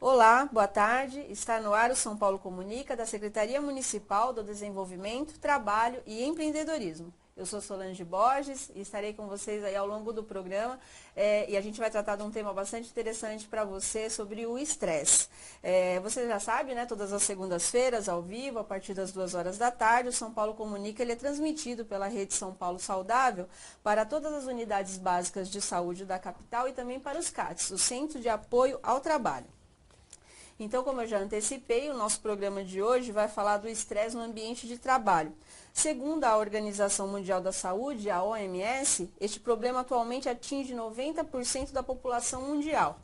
Olá, boa tarde. Está no ar o São Paulo Comunica, da Secretaria Municipal do Desenvolvimento, Trabalho e Empreendedorismo. Eu sou Solange Borges e estarei com vocês aí ao longo do programa e a gente vai tratar de um tema bastante interessante para você sobre o estresse. Você já sabe, né, todas as segundas-feiras, ao vivo, a partir das 2 horas da tarde, o São Paulo Comunica ele é transmitido pela Rede São Paulo Saudável para todas as unidades básicas de saúde da capital e também para os CATs, o Centro de Apoio ao Trabalho. Então, como eu já antecipei, o nosso programa de hoje vai falar do estresse no ambiente de trabalho. Segundo a Organização Mundial da Saúde, a OMS, este problema atualmente atinge 90% da população mundial.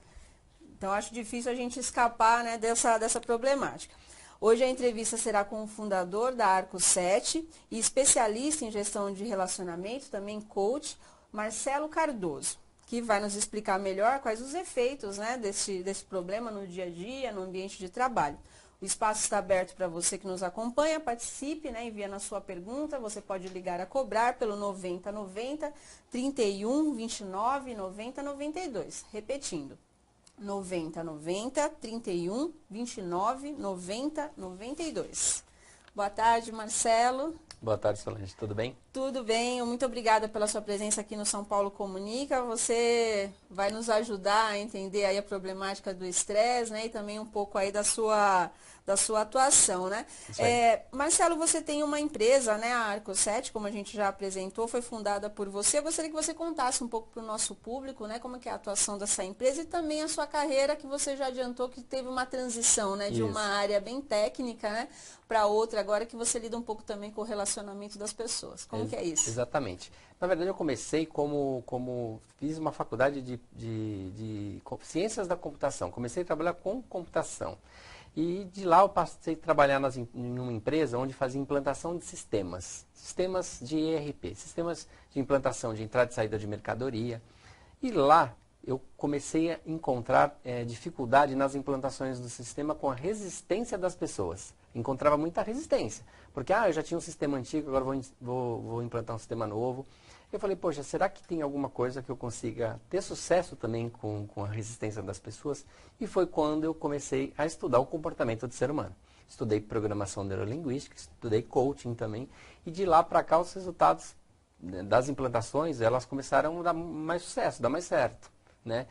Então, acho difícil a gente escapar, né, dessa problemática. Hoje a entrevista será com o fundador da Arco 7 e especialista em gestão de relacionamento, também coach, Marcelo Cardoso, que vai nos explicar melhor quais os efeitos, né, desse problema no dia a dia, no ambiente de trabalho. O espaço está aberto para você que nos acompanha, participe, né, enviando a sua pergunta, você pode ligar a cobrar pelo 9090 31 29 90 92, repetindo, 9090 31 29 90 92. Boa tarde, Marcelo. Boa tarde, Solange. Tudo bem? Tudo bem. Muito obrigada pela sua presença aqui no São Paulo Comunica. Você vai nos ajudar a entender aí a problemática do estresse, né? E também um pouco aí da sua atuação, né? Marcelo, você tem uma empresa, né? A Arco 7, como a gente já apresentou, foi fundada por você. Eu gostaria que você contasse um pouco para o nosso público, né? Como é que é a atuação dessa empresa e também a sua carreira, que você já adiantou que teve uma transição, né? De uma área bem técnica, né, para outra, agora que você lida um pouco também com o relacionamento das pessoas. Como que é isso? Exatamente. Na verdade, eu comecei como fiz uma faculdade de ciências da computação. Comecei a trabalhar com computação. E de lá eu passei a trabalhar em uma empresa onde fazia implantação de sistemas de ERP, sistemas de implantação de entrada e saída de mercadoria. E lá eu comecei a encontrar dificuldade nas implantações do sistema com a resistência das pessoas. Encontrava muita resistência, porque eu já tinha um sistema antigo, agora vou implantar um sistema novo. Eu falei, poxa, será que tem alguma coisa que eu consiga ter sucesso também com a resistência das pessoas? E foi quando eu comecei a estudar o comportamento do ser humano. Estudei programação neurolinguística, estudei coaching também, e de lá para cá os resultados das implantações, elas começaram a dar mais sucesso, dar mais certo, né?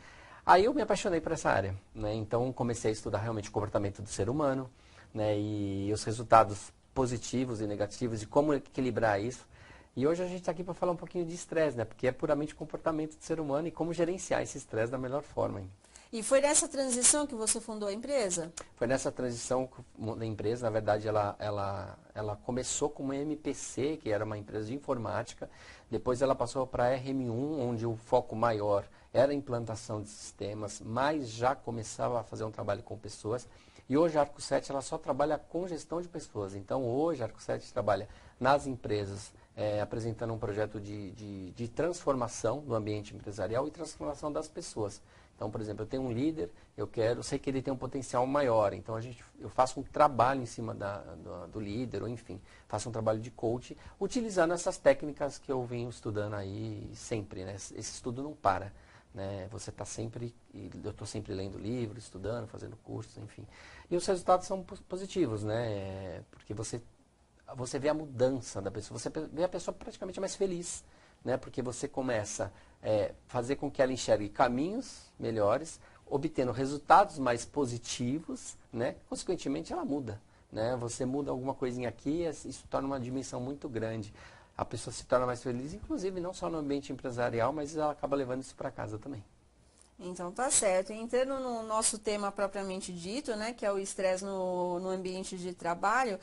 Aí eu me apaixonei por essa área, né? Então comecei a estudar realmente o comportamento do ser humano, né? E os resultados positivos e negativos, de como equilibrar isso. E hoje a gente está aqui para falar um pouquinho de estresse, né? Porque é puramente comportamento do ser humano e como gerenciar esse estresse da melhor forma. Hein? E foi nessa transição que você fundou a empresa? Foi nessa transição da empresa, na verdade, ela começou como MPC, que era uma empresa de informática. Depois ela passou para a RM1, onde o foco maior era a implantação de sistemas, mas já começava a fazer um trabalho com pessoas. E hoje a Arco 7 ela só trabalha com gestão de pessoas. Então hoje a Arco 7 trabalha nas empresas, apresentando um projeto de transformação do ambiente empresarial e transformação das pessoas. Então, por exemplo, eu tenho um líder, sei que ele tem um potencial maior, então eu faço um trabalho em cima do líder, ou enfim, faço um trabalho de coach, utilizando essas técnicas que eu venho estudando aí sempre, né? Esse estudo não para, né? Eu estou sempre lendo livros, estudando, fazendo cursos, enfim. E os resultados são positivos, né? Porque você vê a mudança da pessoa, você vê a pessoa praticamente mais feliz, né? Porque você começa a fazer com que ela enxergue caminhos melhores, obtendo resultados mais positivos, né? Consequentemente, ela muda, né? Você muda alguma coisinha aqui, isso torna uma dimensão muito grande. A pessoa se torna mais feliz, inclusive não só no ambiente empresarial, mas ela acaba levando isso para casa também. Então tá certo. Entrando no nosso tema propriamente dito, né, que é o estresse no ambiente de trabalho,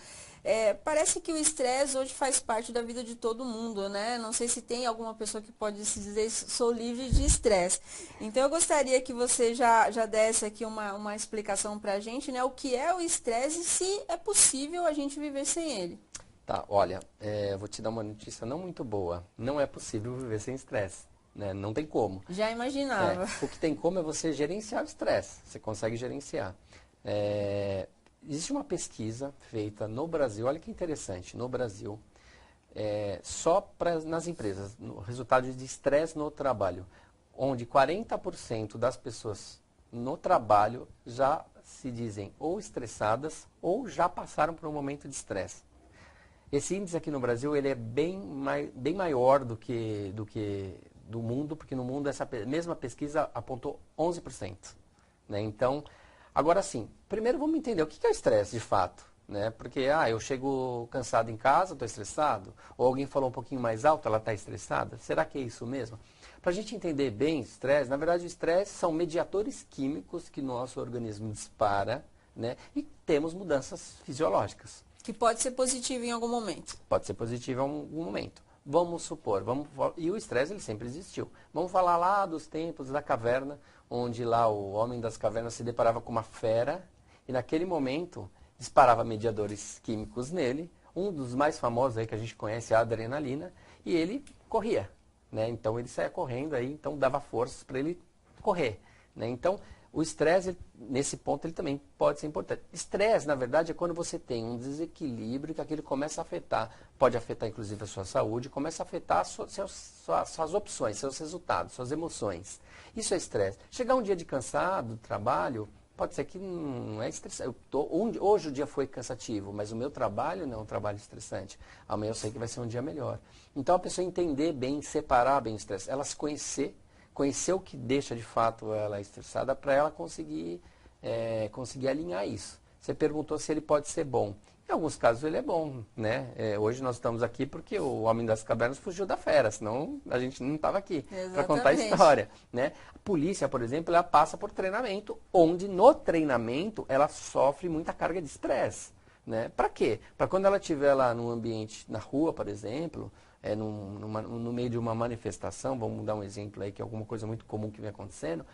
parece que o estresse hoje faz parte da vida de todo mundo, né? Não sei se tem alguma pessoa que pode se dizer sou livre de estresse. Então eu gostaria que você já desse aqui uma explicação pra gente, né, o que é o estresse e se é possível a gente viver sem ele. Tá, olha, eu vou te dar uma notícia não muito boa. Não é possível viver sem estresse. Né? Não tem como. Já imaginava. O que tem como é você gerenciar o estresse. Você consegue gerenciar. Existe uma pesquisa feita no Brasil, olha que interessante, no Brasil, só nas empresas, no resultado de estresse no trabalho, onde 40% das pessoas no trabalho já se dizem ou estressadas ou já passaram por um momento de estresse. Esse índice aqui no Brasil ele é bem maior do que do mundo, porque no mundo essa mesma pesquisa apontou 11%. Né? Então, agora sim, primeiro vamos entender o que é o estresse de fato. Né? Porque eu chego cansado em casa, estou estressado, ou alguém falou um pouquinho mais alto, ela está estressada. Será que é isso mesmo? Para a gente entender bem estresse, na verdade o estresse são mediadores químicos que nosso organismo dispara, né? E temos mudanças fisiológicas. Que pode ser positivo em algum momento. Pode ser positivo em algum momento. Vamos supor, e o estresse ele sempre existiu. Vamos falar lá dos tempos da caverna, onde lá o homem das cavernas se deparava com uma fera e naquele momento disparava mediadores químicos nele. Um dos mais famosos aí que a gente conhece é a adrenalina e ele corria. Né? Então ele saía correndo aí, então dava forças para ele correr. Né? Então o estresse, nesse ponto, ele também pode ser importante. Estresse, na verdade, é quando você tem um desequilíbrio que aquilo começa a afetar, pode afetar inclusive a sua saúde, começa a afetar suas opções, seus resultados, suas emoções. Isso é estresse. Chegar um dia de cansado do trabalho, pode ser que não é estressante. Hoje o dia foi cansativo, mas o meu trabalho não é um trabalho estressante. Amanhã eu sei que vai ser um dia melhor. Então a pessoa entender bem, separar bem o estresse, ela se conhecer o que deixa de fato ela estressada para ela conseguir alinhar isso. Você perguntou se ele pode ser bom. Em alguns casos ele é bom, né? Hoje nós estamos aqui porque o Homem das Cavernas fugiu da fera, senão a gente não estava aqui para contar a história. Né? A polícia, por exemplo, ela passa por treinamento, onde no treinamento ela sofre muita carga de estresse. Né? Para quê? Para quando ela estiver lá no ambiente, na rua, por exemplo, no meio de uma manifestação, vamos dar um exemplo aí, que é alguma coisa muito comum que vem acontecendo,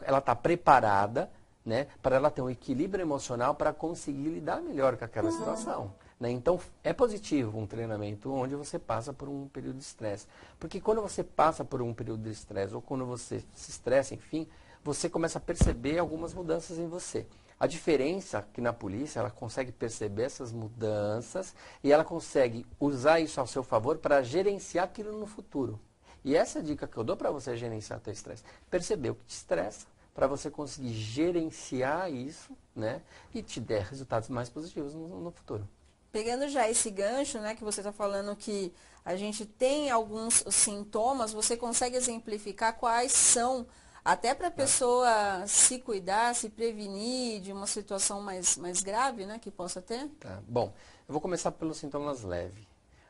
ela está preparada, né, para ela ter um equilíbrio emocional para conseguir lidar melhor com aquela situação. Né? Então, é positivo um treinamento onde você passa por um período de estresse. Porque quando você passa por um período de estresse, ou quando você se estressa, enfim, você começa a perceber algumas mudanças em você. A diferença é que na polícia ela consegue perceber essas mudanças e ela consegue usar isso ao seu favor para gerenciar aquilo no futuro. E essa é a dica que eu dou para você gerenciar o teu estresse. Perceber o que te estressa para você conseguir gerenciar isso, né, e te der resultados mais positivos no futuro. Pegando já esse gancho, né, que você está falando que a gente tem alguns sintomas, você consegue exemplificar quais são, até para a pessoa se cuidar, se prevenir de uma situação mais grave, né, que possa ter? Tá. Bom, eu vou começar pelos sintomas leves.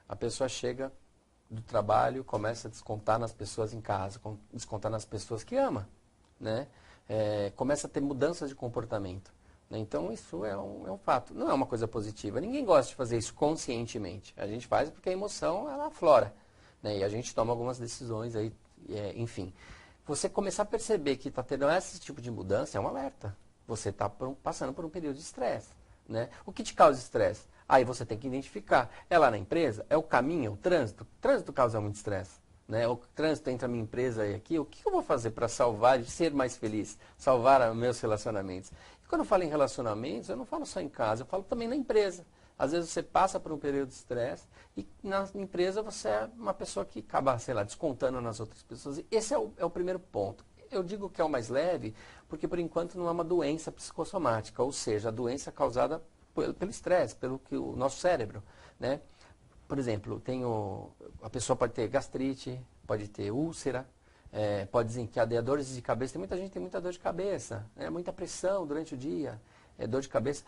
A pessoa chega do trabalho, começa a descontar nas pessoas em casa, descontar nas pessoas que ama, né? Começa a ter mudanças de comportamento. Né? Então, isso é um fato. Não é uma coisa positiva. Ninguém gosta de fazer isso conscientemente. A gente faz porque a emoção, ela aflora. Né? E a gente toma algumas decisões aí, enfim. Você começar a perceber que está tendo esse tipo de mudança é um alerta. Você está passando por um período de estresse. Né? O que te causa estresse? Aí você tem que identificar. É lá na empresa? É o caminho? É o trânsito? O trânsito causa muito estresse. Né? O trânsito entre a minha empresa e aqui. O que eu vou fazer para salvar, ser mais feliz? Salvar meus relacionamentos? E quando eu falo em relacionamentos, eu não falo só em casa, eu falo também na empresa. Às vezes você passa por um período de estresse e na empresa você é uma pessoa que acaba, sei lá, descontando nas outras pessoas. Esse é o primeiro ponto. Eu digo que é o mais leve porque, por enquanto, não é uma doença psicossomática, ou seja, a doença causada pelo estresse, pelo que o nosso cérebro, né? Por exemplo, a pessoa pode ter gastrite, pode ter úlcera, pode desencadear dores de cabeça. Tem muita gente que tem muita dor de cabeça, né? Muita pressão durante o dia, dor de cabeça,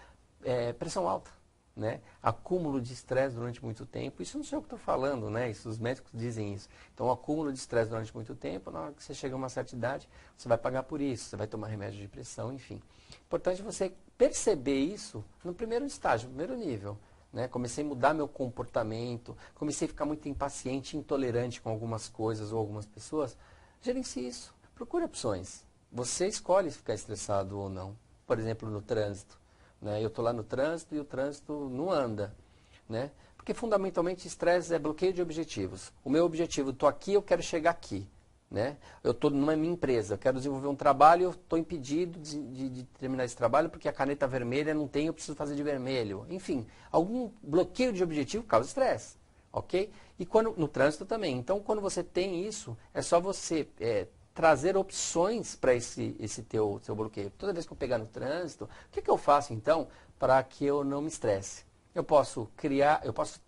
pressão alta. Né? Acúmulo de estresse durante muito tempo, isso não sei o que estou falando, né? Isso, os médicos dizem isso. Então, o acúmulo de estresse durante muito tempo, na hora que você chega a uma certa idade, você vai pagar por isso, você vai tomar remédio de pressão, enfim. Importante você perceber isso no primeiro estágio, no primeiro nível. Né? Comecei a mudar meu comportamento, comecei a ficar muito impaciente, intolerante com algumas coisas ou algumas pessoas. Gerencie isso, procure opções. Você escolhe ficar estressado ou não. Por exemplo, no trânsito. Né? Eu estou lá no trânsito e o trânsito não anda. Né? Porque fundamentalmente estresse é bloqueio de objetivos. O meu objetivo, estou aqui, eu quero chegar aqui. Né? Eu estou numa minha empresa, eu quero desenvolver um trabalho, eu estou impedido de terminar esse trabalho porque a caneta vermelha não tem, eu preciso fazer de vermelho. Enfim, algum bloqueio de objetivo causa estresse. Ok? E no trânsito também. Então, quando você tem isso, é só você trazer opções para esse seu bloqueio. Toda vez que eu pegar no trânsito, o que eu faço então para que eu não me estresse? Eu posso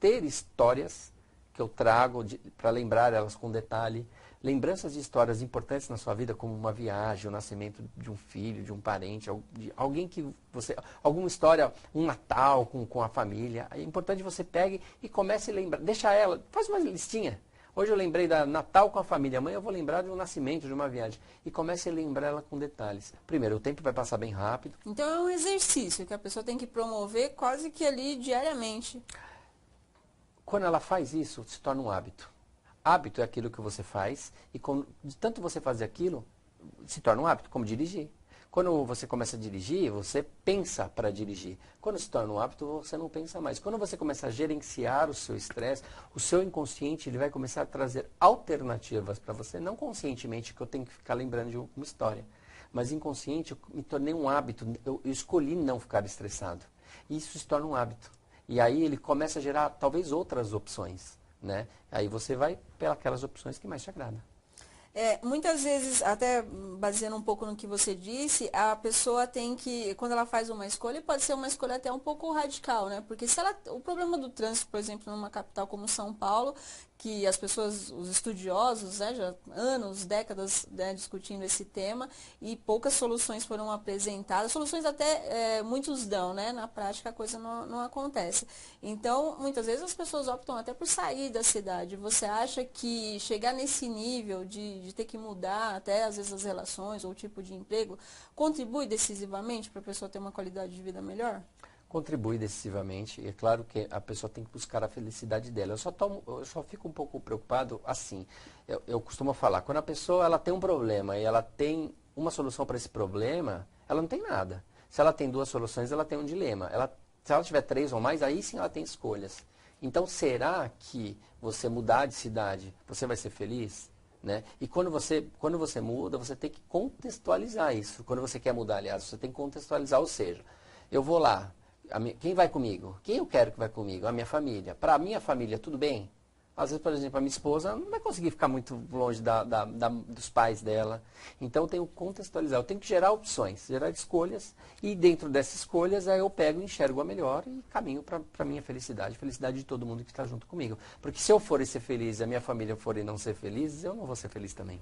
ter histórias que eu trago para lembrar elas com detalhe. Lembranças de histórias importantes na sua vida, como uma viagem, o nascimento de um filho, de um parente, de alguém que você... Alguma história, um Natal com a família. É importante que você pegue e comece a lembrar. Deixa ela, faz uma listinha. Hoje eu lembrei da Natal com a família. Amanhã eu vou lembrar de um nascimento, de uma viagem. E comece a lembrar ela com detalhes. Primeiro, o tempo vai passar bem rápido. Então é um exercício que a pessoa tem que promover quase que ali diariamente. Quando ela faz isso, se torna um hábito. Hábito é aquilo que você faz e de tanto você fazer aquilo, se torna um hábito, como dirigir. Quando você começa a dirigir, você pensa para dirigir. Quando se torna um hábito, você não pensa mais. Quando você começa a gerenciar o seu estresse, o seu inconsciente ele vai começar a trazer alternativas para você, não conscientemente, que eu tenho que ficar lembrando de uma história. Mas inconsciente, eu me tornei um hábito, eu escolhi não ficar estressado. E isso se torna um hábito. E aí ele começa a gerar talvez outras opções, né? Aí você vai pelas opções que mais te agradam. Muitas vezes, até baseando um pouco no que você disse, a pessoa tem que, quando ela faz uma escolha, pode ser uma escolha até um pouco radical, né? Porque o problema do trânsito, por exemplo, numa capital como São Paulo, que as pessoas, os estudiosos, né, já anos, décadas, né, discutindo esse tema e poucas soluções foram apresentadas, soluções até muitos dão, né? Na prática a coisa não acontece. Então, muitas vezes as pessoas optam até por sair da cidade. Você acha que chegar nesse nível de ter que mudar até às vezes as relações ou o tipo de emprego contribui decisivamente para a pessoa ter uma qualidade de vida melhor? Contribui decisivamente. É claro que a pessoa tem que buscar a felicidade dela. Eu só fico um pouco preocupado assim. Eu costumo falar, quando a pessoa ela tem um problema e ela tem uma solução para esse problema, ela não tem nada. Se ela tem duas soluções, ela tem um dilema. Se ela tiver três ou mais, aí sim ela tem escolhas. Então, será que você mudar de cidade, você vai ser feliz? Né? E quando você muda, você tem que contextualizar isso. Quando você quer mudar, aliás, você tem que contextualizar. Ou seja, eu vou lá. Quem vai comigo? Quem eu quero que vai comigo? A minha família. Para a minha família, tudo bem? Às vezes, por exemplo, a minha esposa não vai conseguir ficar muito longe dos pais dela. Então, eu tenho que contextualizar. Eu tenho que gerar opções, gerar escolhas. E dentro dessas escolhas, aí eu pego e enxergo a melhor e caminho para a minha felicidade. Felicidade de todo mundo que está junto comigo. Porque se eu for ser feliz e a minha família for e não ser feliz, eu não vou ser feliz também.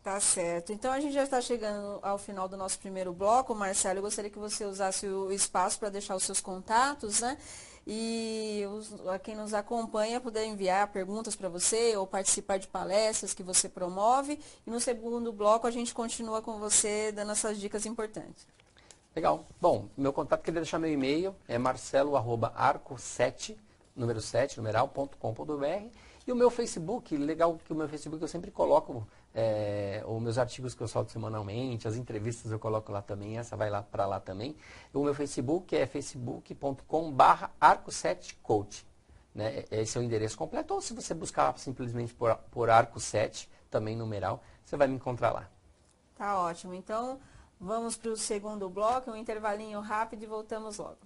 Tá certo. Então a gente já está chegando ao final do nosso primeiro bloco. Marcelo, eu gostaria que você usasse o espaço para deixar os seus contatos, né? E a quem nos acompanha puder enviar perguntas para você ou participar de palestras que você promove. E no segundo bloco a gente continua com você dando essas dicas importantes. Legal. Bom, meu contato, queria deixar meu e-mail, é marcelo@arco7, número 7, numeral.com.br. E o meu Facebook, legal que o meu Facebook eu sempre coloco os meus artigos que eu solto semanalmente, as entrevistas eu coloco lá também, essa vai lá para lá também. O meu Facebook é facebook.com/arco7coach. Né? Esse é o endereço completo, ou se você buscar simplesmente por Arco7, também numeral, você vai me encontrar lá. Tá ótimo. Então, vamos para o segundo bloco, um intervalinho rápido e voltamos logo.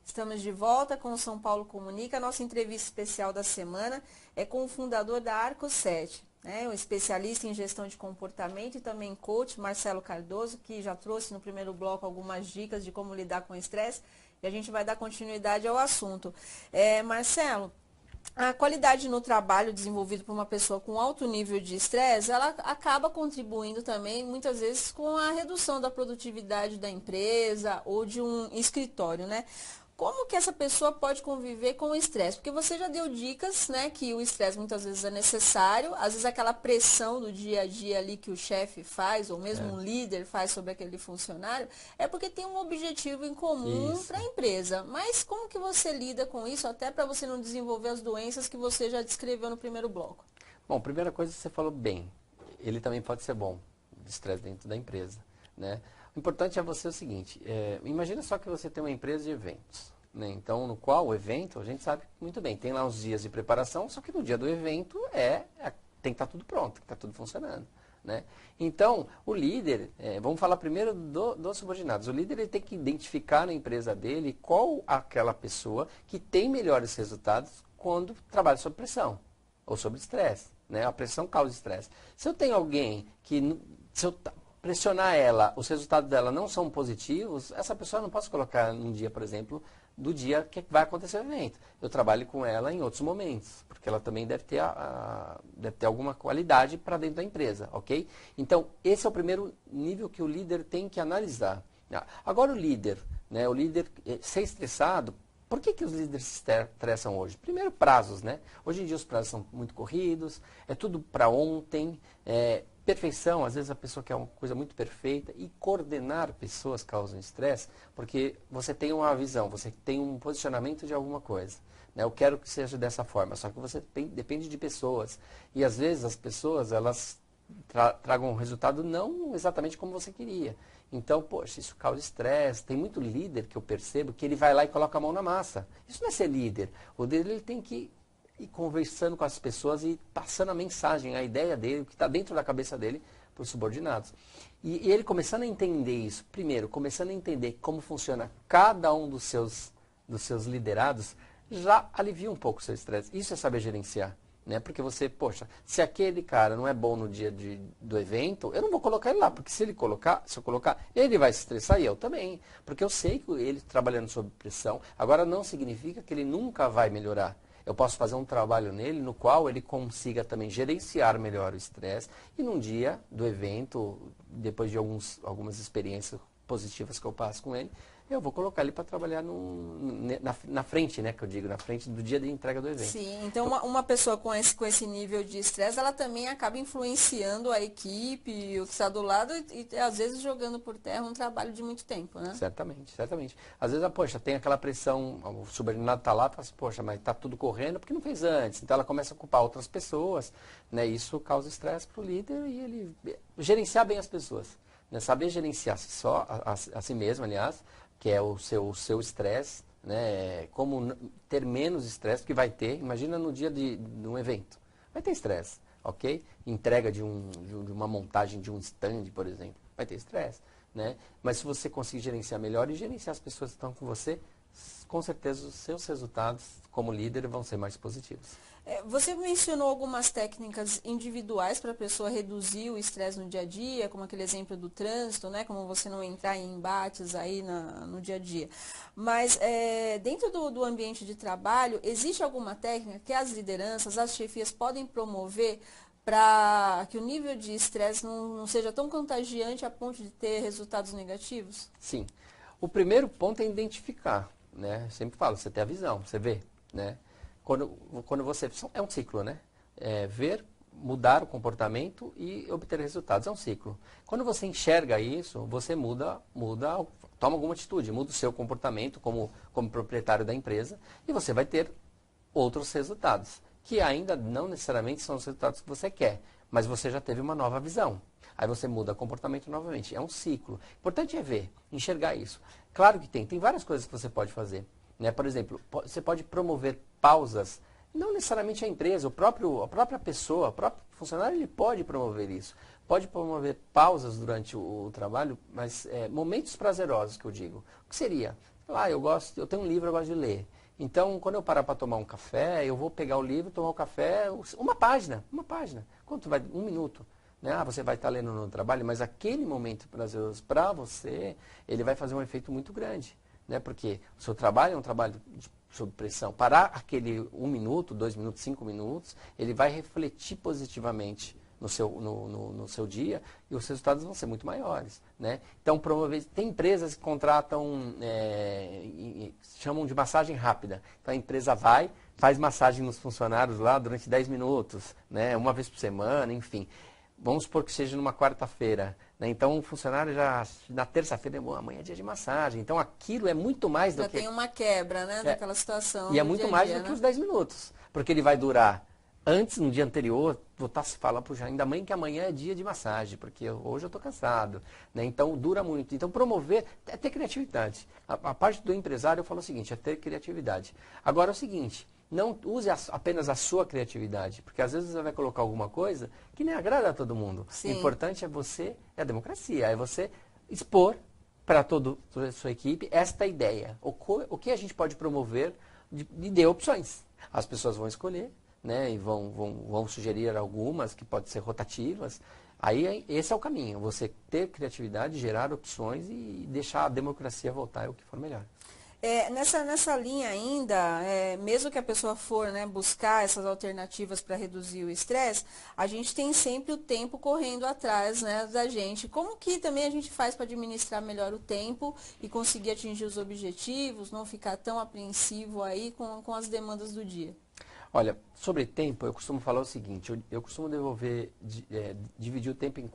Estamos de volta com o São Paulo Comunica. A nossa entrevista especial da semana é com o fundador da Arco7, né? Um especialista em gestão de comportamento e também coach, Marcelo Cardoso, que já trouxe no primeiro bloco algumas dicas de como lidar com o estresse. E a gente vai dar continuidade ao assunto. Marcelo, a qualidade no trabalho desenvolvido por uma pessoa com alto nível de estresse, ela acaba contribuindo também, muitas vezes, com a redução da produtividade da empresa ou de um escritório, né? Como que essa pessoa pode conviver com o estresse? Porque você já deu dicas, né, que o estresse muitas vezes é necessário, às vezes aquela pressão do dia a dia ali que o chefe faz, ou mesmo um líder faz sobre aquele funcionário, é porque tem um objetivo em comum para a empresa. Mas como que você lida com isso, até para você não desenvolver as doenças que você já descreveu no primeiro bloco? Bom, primeira coisa que você falou bem, ele também pode ser bom, o estresse dentro da empresa, né? O importante é você o seguinte, imagina só que você tem uma empresa de eventos, né? Então, no qual o evento, a gente sabe muito bem, tem lá os dias de preparação, só que no dia do evento tem que estar tudo pronto, tem que estar tudo funcionando, né? Então, o líder, vamos falar primeiro dos subordinados, o líder ele tem que identificar na empresa dele qual aquela pessoa que tem melhores resultados quando trabalha sob pressão. ou sobre estresse, né? A pressão causa estresse. Se eu tenho alguém que, se eu pressionar ela, os resultados dela não são positivos, essa pessoa eu não posso colocar num dia, por exemplo, do dia que vai acontecer o evento. Eu trabalho com ela em outros momentos, porque ela também deve ter, deve ter alguma qualidade para dentro da empresa, ok? Então, esse é o primeiro nível que o líder tem que analisar. Agora o líder, né? O líder ser estressado. Por que os líderes se estressam hoje? Primeiro, prazos, né? Hoje em dia os prazos são muito corridos, é tudo para ontem, perfeição, às vezes a pessoa quer uma coisa muito perfeita, e coordenar pessoas causa estresse, porque você tem uma visão, você tem um posicionamento de alguma coisa. Né? Eu quero que seja dessa forma, só que você depende de pessoas. E às vezes as pessoas, elas tragam um resultado não exatamente como você queria. Então, poxa, isso causa estresse. Tem muito líder que eu percebo que ele vai lá e coloca a mão na massa. Isso não é ser líder. O líder ele tem que ir conversando com as pessoas e passando a mensagem, a ideia dele, o que está dentro da cabeça dele, para os subordinados. E ele começando a entender isso, primeiro, começando a entender como funciona cada um dos seus liderados, já alivia um pouco o seu estresse. Isso é saber gerenciar. Né? Porque você, poxa, se aquele cara não é bom no dia do evento, eu não vou colocar ele lá, porque se eu colocar, ele vai se estressar e eu também. Porque eu sei que ele trabalhando sob pressão, agora não significa que ele nunca vai melhorar. Eu posso fazer um trabalho nele no qual ele consiga também gerenciar melhor o estresse e num dia do evento, depois de algumas experiências positivas que eu passo com ele, eu vou colocar ele para trabalhar na frente, né, que eu digo, na frente do dia de entrega do evento. Sim, então uma pessoa com esse nível de estresse, ela também acaba influenciando a equipe, o que está do lado e às vezes jogando por terra um trabalho de muito tempo, né? Certamente, certamente. Às vezes, poxa, tem aquela pressão, o subordinado está lá e fala assim, poxa, mas está tudo correndo porque não fez antes. Então ela começa a culpar outras pessoas, né? Isso causa estresse para o líder e ele gerenciar bem as pessoas. Né? Saber gerenciar só a si mesmo, aliás, que é o seu estresse, né? Como ter menos estresse, porque vai ter, imagina no dia de um evento, vai ter estresse, ok? Entrega de uma montagem de um stand, por exemplo, vai ter estresse, né? Mas se você conseguir gerenciar melhor e gerenciar as pessoas que estão com você, com certeza os seus resultados como líder vão ser mais positivos. Você mencionou algumas técnicas individuais para a pessoa reduzir o estresse no dia a dia, como aquele exemplo do trânsito, né? Como você não entrar em embates aí no dia a dia. Mas dentro do ambiente de trabalho, existe alguma técnica que as lideranças, as chefias podem promover para que o nível de estresse não seja tão contagiante a ponto de ter resultados negativos? Sim. O primeiro ponto é identificar, né? Eu sempre falo, você tem a visão, você vê, né? Quando você... É um ciclo, né? Ver, mudar o comportamento e obter resultados. É um ciclo. Quando você enxerga isso, você toma alguma atitude, muda o seu comportamento como proprietário da empresa e você vai ter outros resultados, que ainda não necessariamente são os resultados que você quer, mas você já teve uma nova visão. Aí você muda o comportamento novamente. É um ciclo. O importante é ver, enxergar isso. Claro que tem várias coisas que você pode fazer. Né? Por exemplo, você pode promover pausas, não necessariamente a empresa, a própria pessoa, o próprio funcionário, ele pode promover isso. Pode promover pausas durante o trabalho, mas momentos prazerosos, que eu digo. O que seria? Eu tenho um livro, eu gosto de ler. Então, quando eu parar para tomar um café, eu vou pegar o livro, tomar o café, uma página. Quanto vai? 1 minuto. Né? Você vai estar lendo no trabalho, mas aquele momento prazeroso para você, ele vai fazer um efeito muito grande. Né? Porque o seu trabalho é um trabalho sob pressão. Parar aquele 1 minuto, 2 minutos, 5 minutos, ele vai refletir positivamente no seu dia e os resultados vão ser muito maiores. Né? Então, tem empresas que contratam, chamam de massagem rápida. Então, a empresa faz massagem nos funcionários lá durante 10 minutos, né? Uma vez por semana, enfim. Vamos supor que seja numa quarta-feira. Né? Então, o funcionário já, na terça-feira, amanhã é dia de massagem. Então, aquilo é muito mais do que... Já tem uma quebra, né, daquela situação. E é muito mais do que os 10 minutos. Porque ele vai durar, antes, no dia anterior, vou estar se falando, puxa, ainda bem que amanhã é dia de massagem, porque hoje eu estou cansado. Né? Então, dura muito. Então, promover é ter criatividade. A parte do empresário, eu falo o seguinte, é ter criatividade. Agora, é o seguinte... Não use apenas a sua criatividade, porque às vezes você vai colocar alguma coisa que nem agrada a todo mundo. Sim. O importante é a democracia, é você expor para toda a sua equipe esta ideia. O que a gente pode promover e dê opções. As pessoas vão escolher, né, e vão sugerir algumas que podem ser rotativas. Aí esse é o caminho, você ter criatividade, gerar opções e deixar a democracia voltar, é o que for melhor. Nessa linha ainda, mesmo que a pessoa for, né, buscar essas alternativas para reduzir o estresse, a gente tem sempre o tempo correndo atrás, né, da gente. Como que também a gente faz para administrar melhor o tempo e conseguir atingir os objetivos, não ficar tão apreensivo aí com as demandas do dia? Olha, sobre tempo, eu costumo falar o seguinte, eu costumo dividir o tempo em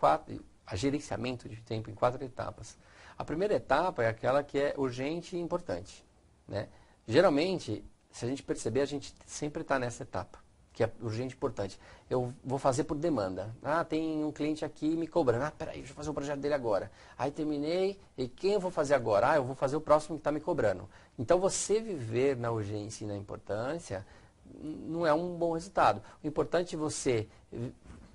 gerenciamento de tempo em 4 etapas. A primeira etapa é aquela que é urgente e importante, né? Geralmente, se a gente perceber, a gente sempre está nessa etapa, que é urgente e importante. Eu vou fazer por demanda. Ah, tem um cliente aqui me cobrando. Ah, peraí, deixa eu fazer o projeto dele agora. Aí terminei, e quem eu vou fazer agora? Ah, eu vou fazer o próximo que está me cobrando. Então, você viver na urgência e na importância não é um bom resultado. O importante é você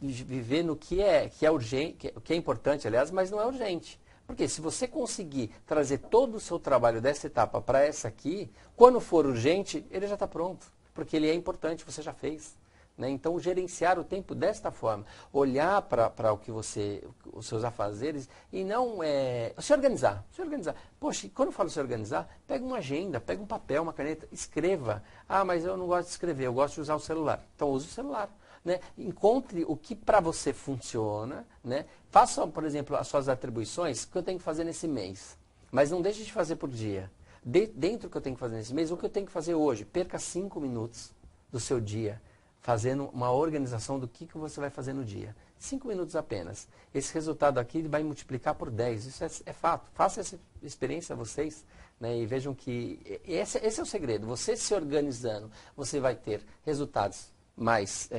viver no que é urgente, que é importante, aliás, mas não é urgente. Porque se você conseguir trazer todo o seu trabalho dessa etapa para essa aqui, quando for urgente, ele já está pronto. Porque ele é importante, você já fez. Né? Então, gerenciar o tempo desta forma, olhar para os seus afazeres e não se organizar. Poxa, quando eu falo se organizar, pega uma agenda, pega um papel, uma caneta, escreva. Ah, mas eu não gosto de escrever, eu gosto de usar o celular. Então, use o celular. Né? Encontre o que para você funciona, né? Faça, por exemplo, as suas atribuições que eu tenho que fazer nesse mês, mas não deixe de fazer por dia. Dentro do que eu tenho que fazer nesse mês, o que eu tenho que fazer hoje? Perca 5 minutos do seu dia fazendo uma organização do que você vai fazer no dia. 5 minutos apenas. Esse resultado aqui vai multiplicar por 10. Isso é fato. Faça essa experiência vocês, né, e vejam que esse é o segredo. Você se organizando, você vai ter resultados mais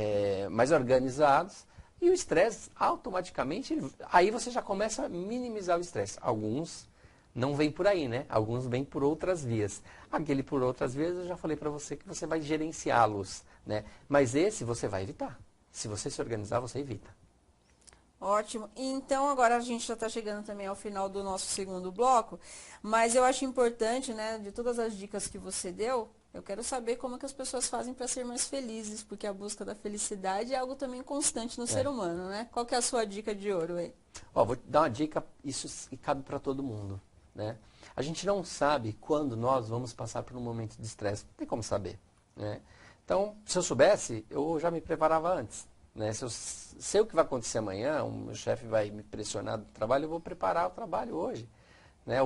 organizados e o estresse automaticamente, aí você já começa a minimizar o estresse. Alguns não vêm por aí, né? Alguns vêm por outras vias. Aquele por outras vias eu já falei para você que você vai gerenciá-los, né? Mas esse você vai evitar. Se você se organizar, você evita. Ótimo. Então, agora a gente já está chegando também ao final do nosso segundo bloco, mas eu acho importante, né, de todas as dicas que você deu, eu quero saber como é que as pessoas fazem para ser mais felizes, porque a busca da felicidade é algo também constante no ser humano, né? Qual que é a sua dica de ouro aí? Vou dar uma dica, isso cabe para todo mundo, né? A gente não sabe quando nós vamos passar por um momento de estresse, não tem como saber, né? Então, se eu soubesse, eu já me preparava antes, né? Se eu sei o que vai acontecer amanhã, o meu chefe vai me pressionar do trabalho, eu vou preparar o trabalho hoje, né?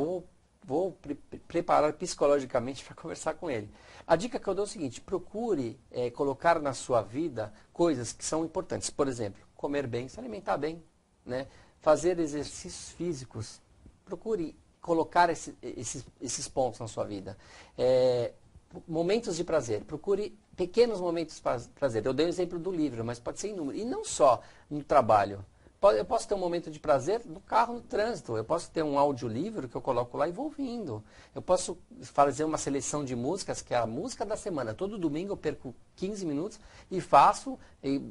Vou preparar psicologicamente para conversar com ele. A dica que eu dou é o seguinte, procure colocar na sua vida coisas que são importantes. Por exemplo, comer bem, se alimentar bem, né? Fazer exercícios físicos. Procure colocar esses pontos na sua vida. Momentos de prazer. Procure pequenos momentos de prazer. Eu dei o exemplo do livro, mas pode ser inúmero. E não só no trabalho. Eu posso ter um momento de prazer no carro, no trânsito. Eu posso ter um audiolivro que eu coloco lá e vou ouvindo. Eu posso fazer uma seleção de músicas, que é a música da semana. Todo domingo eu perco 15 minutos e faço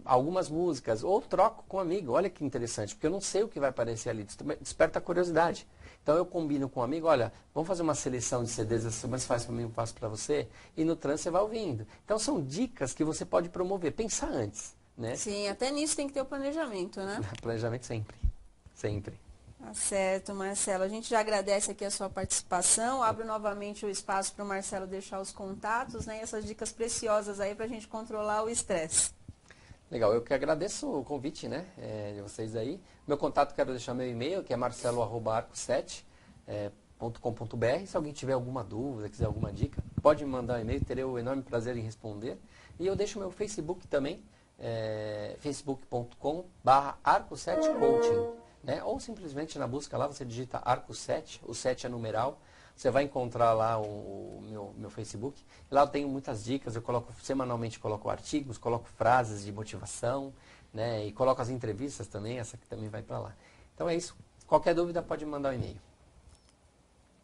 algumas músicas. Ou troco com um amigo. Olha que interessante, porque eu não sei o que vai aparecer ali. Desperta a curiosidade. Então eu combino com um amigo, olha, vamos fazer uma seleção de CDs essa semana, você faz para mim, eu faço para você. E no trânsito você vai ouvindo. Então são dicas que você pode promover. Pensa antes. Né? Sim, até nisso tem que ter o planejamento, né? Planejamento sempre, sempre. Tá certo, Marcelo. A gente já agradece aqui a sua participação. Abro novamente o espaço para o Marcelo deixar os contatos, né? E essas dicas preciosas aí para a gente controlar o estresse. Legal, eu que agradeço o convite, né, de vocês aí. Meu contato, quero deixar meu e-mail, que é marcelo@arco7.com.br. Se alguém tiver alguma dúvida, quiser alguma dica, pode me mandar um e-mail, terei o enorme prazer em responder. E eu deixo meu Facebook também, facebook.com/arco7coaching, né? Ou simplesmente na busca lá você digita Arco7, o 7 é numeral, você vai encontrar lá o meu Facebook. Lá eu tenho muitas dicas, semanalmente coloco artigos, coloco frases de motivação, né? E coloco as entrevistas também, essa que também vai para lá. Então é isso, qualquer dúvida pode mandar um e-mail.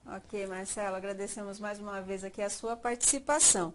Ok, Marcelo, agradecemos mais uma vez aqui a sua participação.